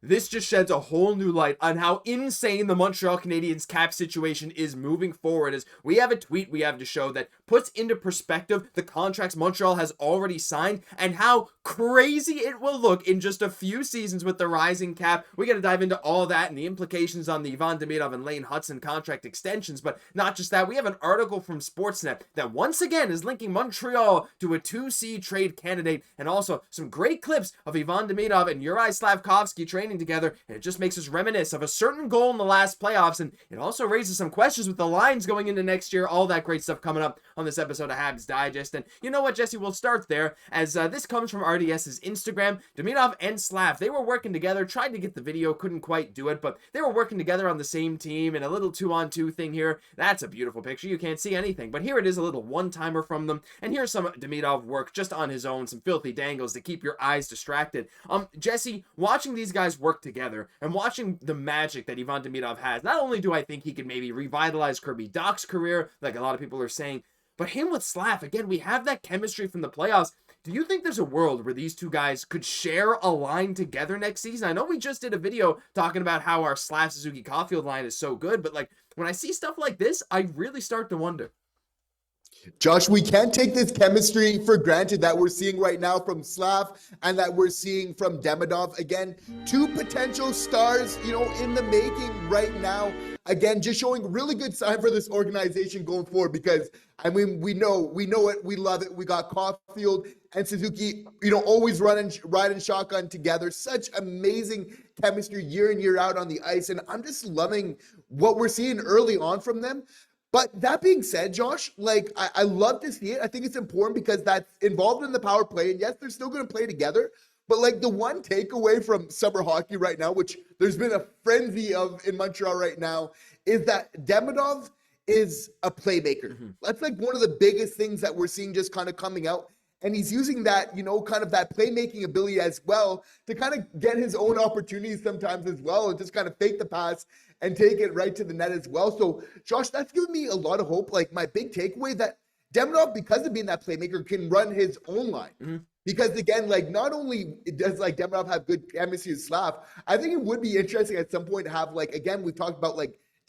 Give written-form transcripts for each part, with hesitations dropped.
this just sheds a whole new light on how insane the Montreal Canadiens cap situation is moving forward, as we have a tweet we have to show that puts into perspective the contracts Montreal has already signed and how crazy it will look in just a few seasons with the rising cap. We got to dive into all that and the implications on the Van Demidov and Lane Hutson contract extensions, but not just that. We have an article from Sportsnet that once again is linking Montreal to a 2C trade candidate, and also some great clips of Ivan Demidov and Juraj Slafkovsky training together, and it just makes us reminisce of a certain goal in the last playoffs, and it also raises some questions with the lines going into next year. All that great stuff coming up on this episode of Habs Digest. And you know what, Jesse, we'll start there, as this comes from RDS's Instagram. Demidov and Slaf, they were working together, tried to get the video, couldn't quite do it, but they were working together on the same team in a little 2-on-2 thing here. That's a beautiful picture. You can't see anything, but here it is, a little one-timer from them, and here's some Demidov work just on his own, some filthy dangles to keep your eyes distracted. Jesse, watching these guys work together and watching the magic that Ivan Demidov has, not only do I think he could maybe revitalize Kirby Dach's career, like a lot of people are saying, but him with Slaf, again, we have that chemistry from the playoffs. Do you think there's a world where these two guys could share a line together next season? I know we just did a video talking about how our Slaf Suzuki Caufield line is so good, but like when I see stuff like this, I really start to wonder. Josh, we can't take this chemistry for granted that we're seeing right now from Slaf and that we're seeing from Demidov. Again, two potential stars, in the making right now. Again, just showing really good sign for this organization going forward, because, I mean, we know it, we love it. We got Caufield and Suzuki, always riding shotgun together. Such amazing chemistry year in, year out on the ice. And I'm just loving what we're seeing early on from them. But that being said, Josh, I love to see it. I think it's important because that's involved in the power play. And yes, they're still going to play together. But the one takeaway from summer hockey right now, which there's been a frenzy of in Montreal right now, is that Demidov is a playmaker. Mm-hmm. That's one of the biggest things that we're seeing just kind of coming out. And he's using that, kind of that playmaking ability as well to kind of get his own opportunities sometimes as well, and just kind of fake the pass and take it right to the net as well. So, Josh, that's given me a lot of hope. My big takeaway that Demidov, because of being that playmaker, can run his own line. Mm-hmm. Because, again, not only does, Demidov have good chemistry with Slaf, I think it would be interesting at some point to have, again, we talked about,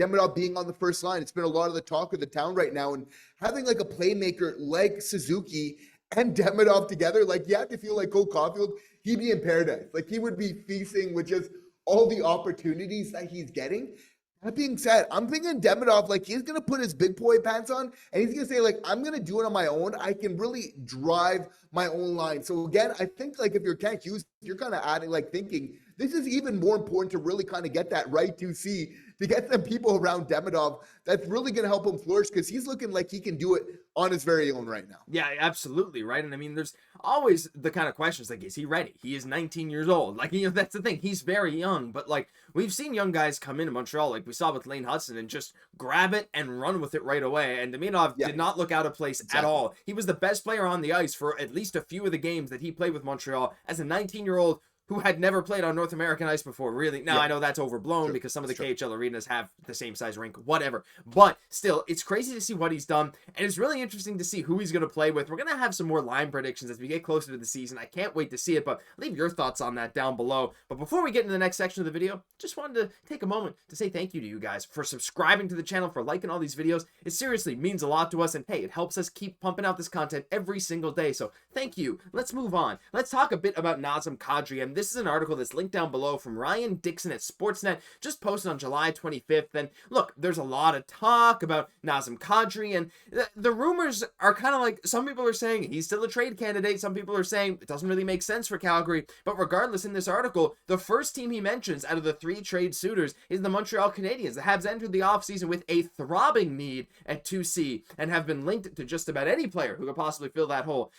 Demidov being on the first line. It's been a lot of the talk of the town right now. And having, a playmaker like Suzuki and Demidov together, you have to feel like Cole Caufield, he'd be in paradise. He would be feasting with just all the opportunities that he's getting. That being said, I'm thinking Demidov, he's going to put his big boy pants on, and he's going to say, I'm going to do it on my own. I can really drive my own line. So, again, I think, if you're Kent Hughes, you're kind of adding, thinking this is even more important to really kind of get that right 2C, to get some people around Demidov that's really going to help him flourish, because he's looking like he can do it on his very own right now. Yeah, absolutely, right? And I mean, there's always the kind of questions is he ready? He is 19 years old. That's the thing. He's very young, but we've seen young guys come into Montreal, we saw with Lane Hutson, and just grab it and run with it right away. And Demidov did not look out of place at all. He was the best player on the ice for at least a few of the games that he played with Montreal as a 19-year-old who had never played on North American ice before, really. Now, I know that's overblown because some of the KHL arenas have the same size rink, whatever. But still, it's crazy to see what he's done, and it's really interesting to see who he's going to play with. We're going to have some more line predictions as we get closer to the season. I can't wait to see it, but leave your thoughts on that down below. But before we get into the next section of the video, just wanted to take a moment to say thank you to you guys for subscribing to the channel, for liking all these videos. It seriously means a lot to us, and hey, it helps us keep pumping out this content every single day. So thank you. Let's move on. Let's talk a bit about Nazem Kadri, and this is an article that's linked down below from Ryan Dixon at Sportsnet, just posted on July 25th. And look, there's a lot of talk about Nazem Kadri, and the rumors are kind of some people are saying he's still a trade candidate. Some people are saying it doesn't really make sense for Calgary. But regardless, in this article, the first team he mentions out of the 3 trade suitors is the Montreal Canadiens. The Habs entered the offseason with a throbbing need at 2C and have been linked to just about any player who could possibly fill that hole.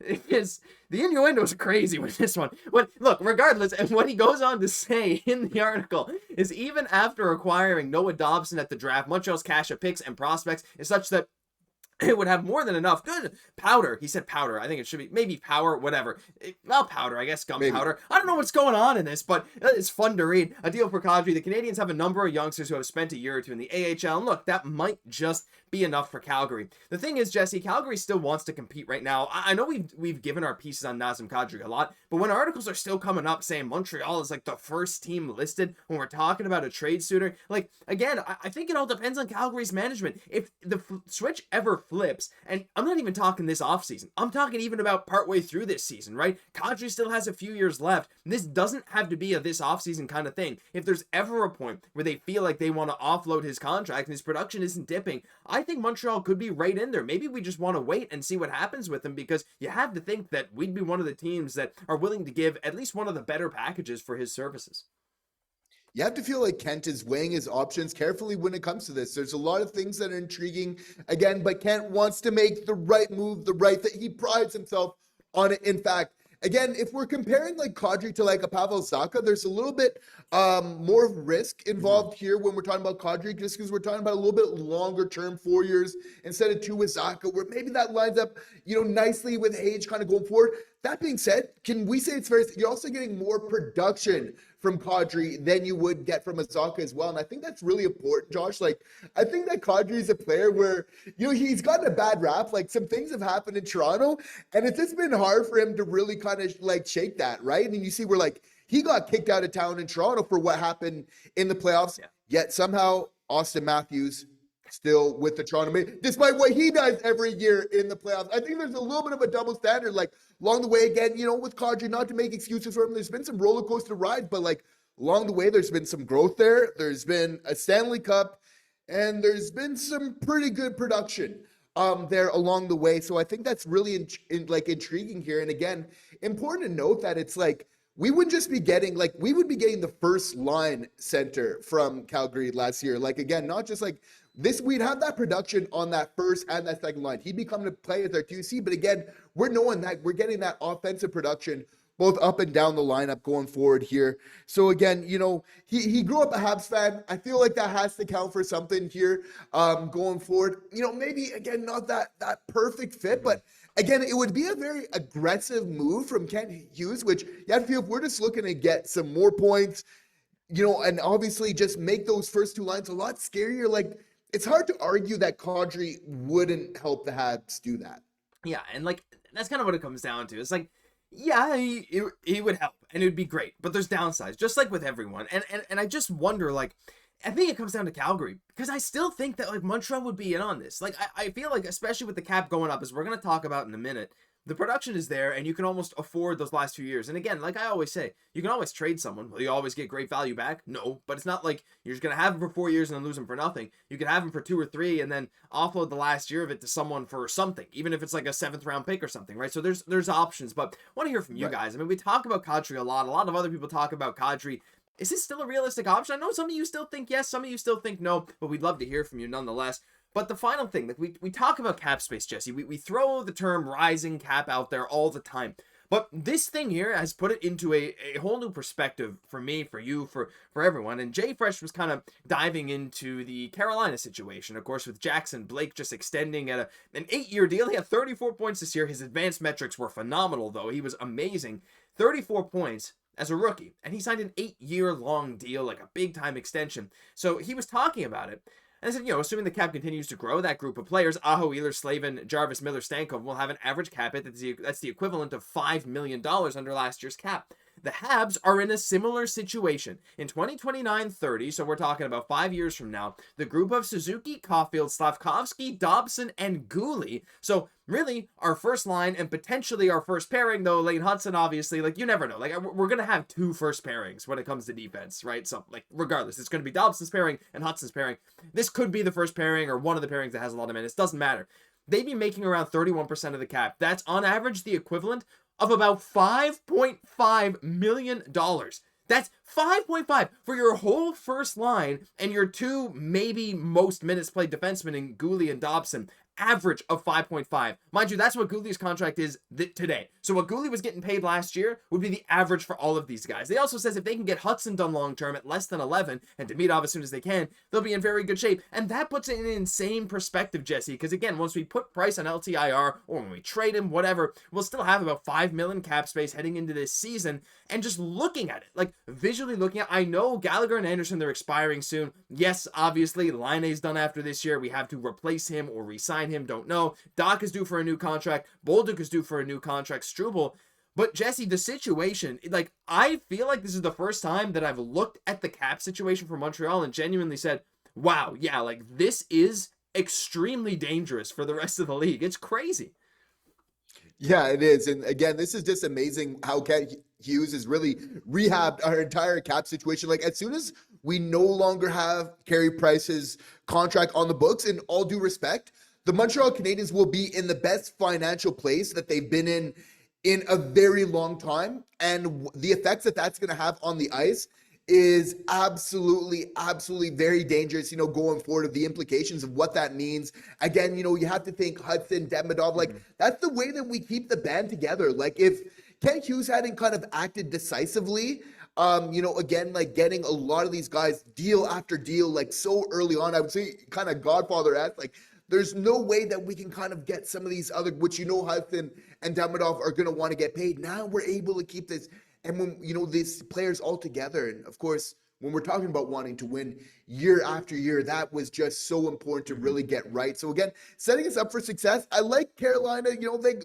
The innuendos are crazy with this one. But look, regardless, and what he goes on to say in the article is even after acquiring Noah Dobson at the draft, Montreal's cache of picks and prospects is such that it would have more than enough good powder. He said powder. I think it should be maybe power, whatever. Well, powder, I guess, gunpowder. I don't know what's going on in this, but it's fun to read. A deal for Kadri. The Canadiens have a number of youngsters who have spent a year or two in the AHL, and look, that might just be enough for Calgary. The thing is, Jesse, Calgary still wants to compete right now. I know we've given our pieces on Nazem Kadri a lot, but when articles are still coming up saying Montreal is like the first team listed when we're talking about a trade suitor, like, again, I think it all depends on Calgary's management. If the switch ever flips, and I'm not even talking this offseason, I'm talking even about partway through this season, right? Kadri still has a few years left. This doesn't have to be a this offseason kind of thing. If there's ever a point where they feel like they want to offload his contract and his production isn't dipping, I think Montreal could be right in there. Maybe we just want to wait and see what happens with him, because you have to think that we'd be one of the teams that are willing to give at least one of the better packages for his services. You have to feel like Kent is weighing his options carefully when it comes to this. There's a lot of things that are intriguing, again, but Kent wants to make the right move, the right that he prides himself on it. In fact, again, if we're comparing like Kadri to like a Pavel Zacha, there's a little bit more risk involved here when we're talking about Kadri, just because we're talking about a little bit longer term, 4 years instead of 2 with Zacha, where maybe that lines up, nicely with age kind of going forward. That being said, can we say it's fair? You're also getting more production from Kadri than you would get from a Zacha as well. And I think that's really important, Josh. Like, I think that Kadri is a player where, he's gotten a bad rap. Like, some things have happened in Toronto, and it's just been hard for him to really kind of like shake that, right? And you see where like he got kicked out of town in Toronto for what happened in the playoffs, yet somehow Austin Matthews still with the Toronto Maple, despite what he does every year in the playoffs. I think there's a little bit of a double standard, like along the way, again, with Kadri, not to make excuses for him. There's been some roller coaster rides, but like along the way, there's been some growth there. There's been a Stanley Cup, and there's been some pretty good production there along the way. So I think that's really intriguing here. And again, important to note that it's like, we would be getting the first line center from Calgary last year. Like, again, not just like this, we'd have that production on that first and that second line. He'd be coming to play as our 2C, but again, we're knowing that we're getting that offensive production both up and down the lineup going forward here. So again, he grew up a Habs fan. I feel like that has to count for something here going forward. Maybe, again, not that perfect fit, but again, it would be a very aggressive move from Kent Hughes, which you have to feel if we're just looking to get some more points, and obviously just make those first 2 lines a lot scarier. Like, it's hard to argue that Kadri wouldn't help the Habs do that. Yeah, and like, that's kind of what it comes down to. It's like, yeah, he would help, and it would be great, but there's downsides, just like with everyone. And I just wonder, like, I think it comes down to Calgary, because I still think that like Montreal would be in on this. Like, I feel like, especially with the cap going up, as we're going to talk about in a minute, the production is there, and you can almost afford those last few years. And again, like I always say, you can always trade someone. Will you always get great value back? No, but it's not like you're just going to have him for 4 years and then lose him for nothing. You can have him for 2 or 3 and then offload the last year of it to someone for something, even if it's like a 7th round pick or something, right? So there's options, but I want to hear from you guys. I mean, we talk about Kadri a lot. A lot of other people talk about Kadri. Is this still a realistic option? I know some of you still think yes, some of you still think no, but we'd love to hear from you nonetheless. But the final thing, like we talk about cap space, Jesse. We throw the term rising cap out there all the time. But this thing here has put it into a whole new perspective for me, for you, for everyone. And Jay Fresh was kind of diving into the Carolina situation, of course, with Jackson Blake just extending at an 8-year deal. He had 34 points this year. His advanced metrics were phenomenal, though. He was amazing. 34 points as a rookie. And he signed an 8-year-long deal, like a big-time extension. So he was talking about it. And I said, assuming the cap continues to grow, that group of players, Aho, Wheeler, Slavin, Jarvis, Miller, Stankov, will have an average cap hit that's the equivalent of $5 million under last year's cap. The Habs are in a similar situation. In 2029-30, so we're talking about 5 years from now, the group of Suzuki, Caufield, Slafkovsky, Dobson, and Guhle, so really our first line and potentially our first pairing, though Lane Hutson, obviously, like, you never know. Like, we're going to have 2 first pairings when it comes to defense, right? So, like, regardless, it's going to be Dobson's pairing and Hutson's pairing. This could be the first pairing or one of the pairings that has a lot of minutes. Doesn't matter. They'd be making around 31% of the cap. That's on average the equivalent of about $5.5 million. That's 5.5 for your whole first line and your 2 maybe most minutes played defensemen in Guhle and Dobson average of 5.5. Mind you, that's what Guhle's contract is today. So what Guhle was getting paid last year would be the average for all of these guys. They also says if they can get Hutson done long-term at less than 11 and Demidov as soon as they can, they'll be in very good shape. And that puts it in an insane perspective, Jesse, because again, once we put Price on LTIR or when we trade him, whatever, we'll still have about 5 million cap space heading into this season. And just looking at it, like visually looking at, I know Gallagher and Anderson, they're expiring soon. Yes, obviously, Laine's done after this year. We have to replace him or re-sign him, don't know. Dach is due for a new contract. Bolduc is due for a new contract. Struble. But Jesse, the situation, like, I feel like this is the first time that I've looked at the cap situation for Montreal and genuinely said, wow, yeah, like, this is extremely dangerous for the rest of the league. It's crazy. Yeah, it is. And again, this is just amazing how Hughes has really rehabbed our entire cap situation. Like, as soon as we no longer have Carey Price's contract on the books, in all due respect, the Montreal Canadiens will be in the best financial place that they've been in a very long time. And the effects that that's going to have on the ice is absolutely very dangerous, going forward, of the implications of what that means. Again, you have to think Hudson, Demidov, like, that's the way that we keep the band together. Like, if Ken Hughes hadn't kind of acted decisively, again, like, getting a lot of these guys deal after deal, like, so early on, I would say kind of Godfather-esque, like, there's no way that we can kind of get some of these other, which, Hudson and Demidov are going to want to get paid. Now we're able to keep this. And when, these players all together, and of course, when we're talking about wanting to win year after year, that was just so important to really get right. So again, setting us up for success. I like Carolina,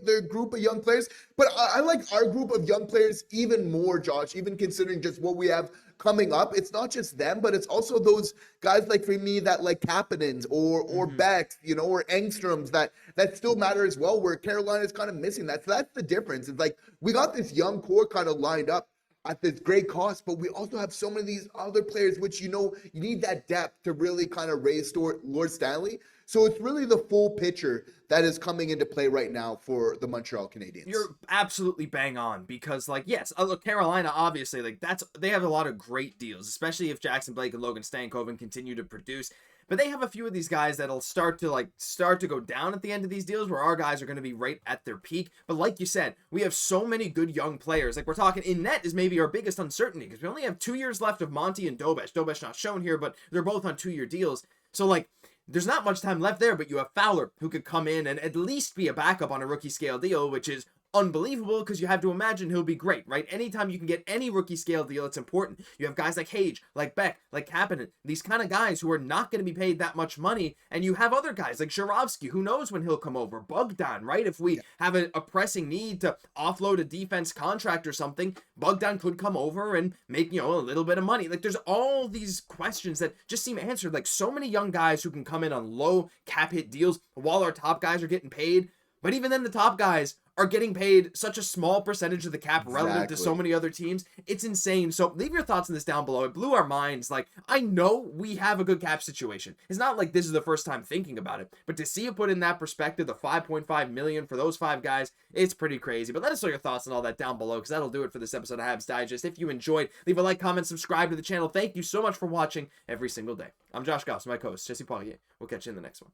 their group of young players, but I like our group of young players even more, Josh, even considering just what we have coming up. It's not just them, but it's also those guys like, for me, that like Kapanen or Beck, or Engstroms that still matter as well, where Carolina is kind of missing that. So that's the difference. It's like, we got this young core kind of lined up at this great cost, but we also have so many of these other players, which, you need that depth to really kind of raise Lord Stanley. So it's really the full picture that is coming into play right now for the Montreal Canadiens. You're absolutely bang on, because, like, yes, look, Carolina, obviously, like, they have a lot of great deals, especially if Jackson Blake and Logan Stankoven continue to produce. But they have a few of these guys that'll start to go down at the end of these deals, where our guys are going to be right at their peak. But like you said, we have so many good young players. Like, we're talking, in net is maybe our biggest uncertainty, because we only have 2 years left of Monty and Dobeš. Dobeš not shown here, but they're both on 2-year deals. So, like, there's not much time left there, but you have Fowler, who could come in and at least be a backup on a rookie scale deal, which is unbelievable, because you have to imagine he'll be great, right? Anytime you can get any rookie scale deal, it's important. You have guys like Xhekaj, like Beck, like Kapanen, these kind of guys who are not going to be paid that much money, and you have other guys like Jurovsky, who knows when he'll come over, Bogdan, right? If we have a pressing need to offload a defense contract or something, Bogdan could come over and make, a little bit of money. Like, there's all these questions that just seem answered, like so many young guys who can come in on low cap hit deals while our top guys are getting paid. But even then, the top guys are getting paid such a small percentage of the cap relative to so many other teams. It's insane. So leave your thoughts on this down below. It blew our minds. Like, I know we have a good cap situation. It's not like this is the first time thinking about it, but to see it put in that perspective, the 5.5 million for those 5 guys, it's pretty crazy. But let us know your thoughts on all that down below, because that'll do it for this episode of Habs Digest. If you enjoyed, leave a like, comment, subscribe to the channel. Thank you so much for watching every single day. I'm Josh Gosse, my co-host, Jesse Poirier. We'll catch you in the next one.